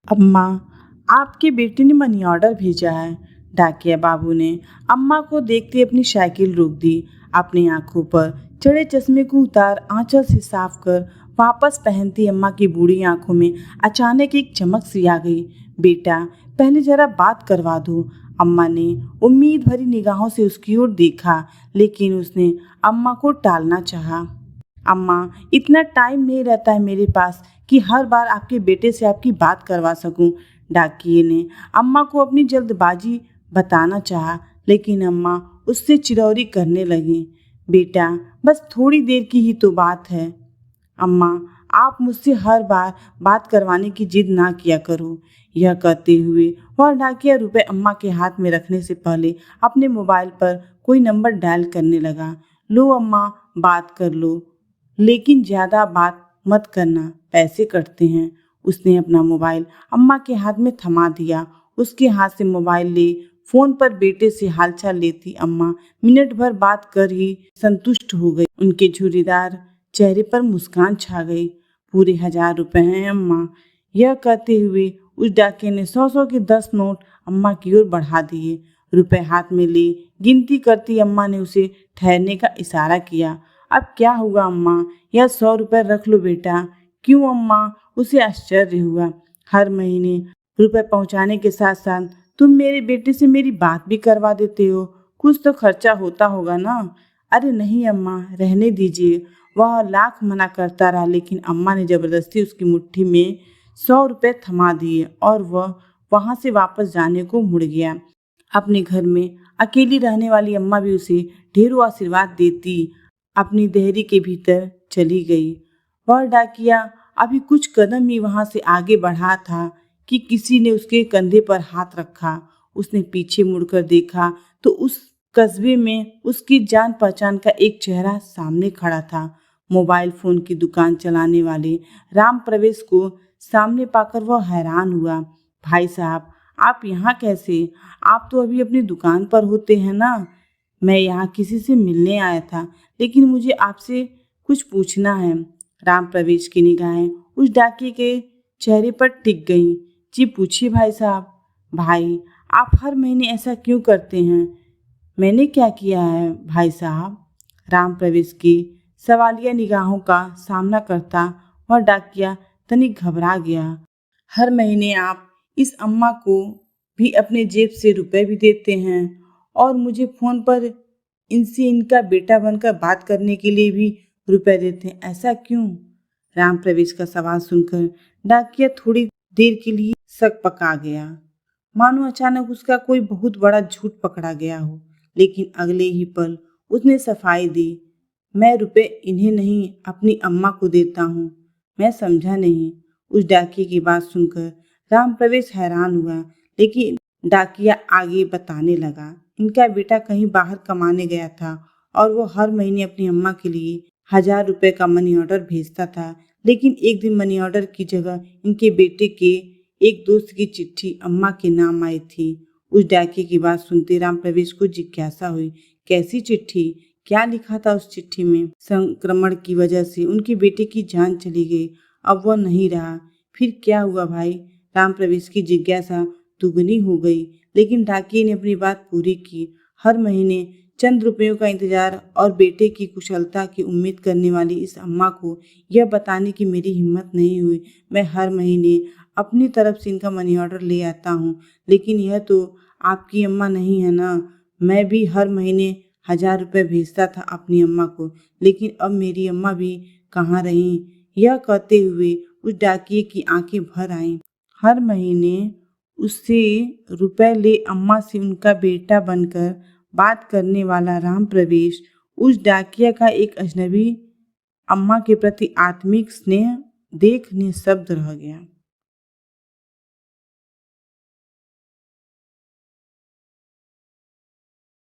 अम्मा, आपके बेटे ने मनी ऑर्डर भेजा है। डाकिया बाबू ने अम्मा को देखते अपनी साइकिल रोक दी। अपनी आंखों पर चढ़े चश्मे को उतार आंचल से साफ कर वापस पहनती अम्मा की बूढ़ी आंखों में अचानक एक चमक सी आ गई। बेटा, पहले जरा बात करवा दो। अम्मा ने उम्मीद भरी निगाहों से उसकी ओर देखा, लेकिन उसने अम्मा को टालना चाहा। अम्मा, इतना टाइम नहीं रहता है मेरे पास कि हर बार आपके बेटे से आपकी बात करवा सकूं। डाकिये ने अम्मा को अपनी जल्दबाजी बताना चाहा, लेकिन अम्मा उससे चिरौरी करने लगी। बेटा, बस थोड़ी देर की ही तो बात है। अम्मा, आप मुझसे हर बार बात करवाने की जिद ना किया करो। यह कहते हुए वह डाकिया रुपए अम्मा के हाथ में रखने से पहले अपने मोबाइल पर कोई नंबर डायल करने लगा। लो अम्मा, बात कर लो, लेकिन ज़्यादा बात मत करना, पैसे कटते हैं। उसने अपना मोबाइल अम्मा के हाथ में थमा दिया। उसके हाथ से मोबाइल ले फोन पर बेटे से हालचाल लेती अम्मा मिनट भर बात कर ही संतुष्ट हो गई। उनके झुर्रीदार चेहरे पर मुस्कान छा गई। पूरे 1000 रुपए हैं अम्मा। यह कहते हुए उस डाकिये ने 100 के 10 नोट अम्मा की ओर बढ़ा दिए। रुपए हाथ में ले गिनती करती अम्मा ने उसे ठहरने का इशारा किया। अब क्या हुआ अम्मा, यह 100 रुपए रख लो बेटा। क्यों अम्मा, उसे आश्चर्य हुआ। हर महीने रुपए पहुंचाने के साथ साथ तुम मेरे बेटे से मेरी बात भी करवा देते हो। कुछ तो खर्चा होता होगा ना। अरे नहीं अम्मा, रहने दीजिए। वह लाख मना करता रहा, लेकिन अम्मा ने जबरदस्ती उसकी मुट्ठी में 100 रुपए थमा दिए और वह वहां से वापस जाने को मुड़ गया। अपने घर में अकेली रहने वाली अम्मा भी उसे ढेरों आशीर्वाद देती अपनी देहरी के भीतर चली गई। वह डाकिया अभी कुछ कदम ही वहां से आगे बढ़ा था कि किसी ने उसके कंधे पर हाथ रखा। उसने पीछे मुड़कर देखा तो उस कस्बे में उसकी जान पहचान का एक चेहरा सामने खड़ा था। मोबाइल फोन की दुकान चलाने वाले राम प्रवेश को सामने पाकर वह हैरान हुआ। भाई साहब, आप यहाँ कैसे? आप तो अभी अपनी दुकान पर होते हैं ना। मैं यहाँ किसी से मिलने आया था, लेकिन मुझे आपसे कुछ पूछना है। राम प्रवेश की निगाहें उस डाकिये के चेहरे पर टिक गईं। जी पूछिए भाई साहब। भाई, आप हर महीने ऐसा क्यों करते हैं? मैंने क्या किया है भाई साहब? राम प्रवेश की सवालिया निगाहों का सामना करता वह डाकिया तनिक घबरा गया। हर महीने आप इस अम्मा को भी अपने जेब से रुपए भी देते हैं और मुझे फोन पर इनसे इनका बेटा बनकर बात करने के लिए भी रुपए देते हैं, ऐसा क्यों? राम प्रवेश का सवाल सुनकर डाकिया थोड़ी देर के लिए सक पका गया, मानो अचानक उसका कोई बहुत बड़ा झूठ पकड़ा गया हो। लेकिन अगले ही पल उसने सफाई दी। मैं रुपए इन्हें नहीं, अपनी अम्मा को देता हूँ। मैं समझा नहीं। उस डाकिये की बात सुनकर राम प्रवेश हैरान हुआ, लेकिन डाकिया आगे बताने लगा। इनका बेटा कहीं बाहर कमाने गया था और वो हर महीने अपनी अम्मा के लिए 1000 रुपए का मनी ऑर्डर भेजता था। लेकिन एक दिन मनी ऑर्डर की जगह इनके बेटे के एक दोस्त की चिट्ठी अम्मा के नाम आई थी। उस डाकिये की बात सुनते राम प्रवेश को जिज्ञासा हुई। कैसी चिट्ठी? क्या लिखा था उस चिट्ठी में? संक्रमण की वजह से उनके बेटे की जान चली गई, अब वह नहीं रहा। फिर क्या हुआ भाई? राम प्रवेश की जिज्ञासा दुगनी हो गई, लेकिन डाकिये ने अपनी बात पूरी की। हर महीने चंद रुपयों का इंतजार और बेटे की कुशलता की उम्मीद करने वाली इस अम्मा को यह बताने की मेरी हिम्मत नहीं हुई। मैं हर महीने अपनी तरफ से इनका मनी ऑर्डर ले आता हूँ, लेकिन यह तो आपकी अम्मा नहीं है ना। मैं भी हर महीने 1000 रुपये भेजता था अपनी अम्मा को, लेकिन अब मेरी अम्मा भी कहाँ रहीं? यह कहते हुए उस डाकिये की आंखें भर आईं। हर महीने उससे रुपए ले अम्मा से उनका बेटा बनकर बात करने वाला राम प्रवेश उस डाकिया का एक अजनबी अम्मा के प्रति आत्मिक स्नेह देख निःशब्द रह गया।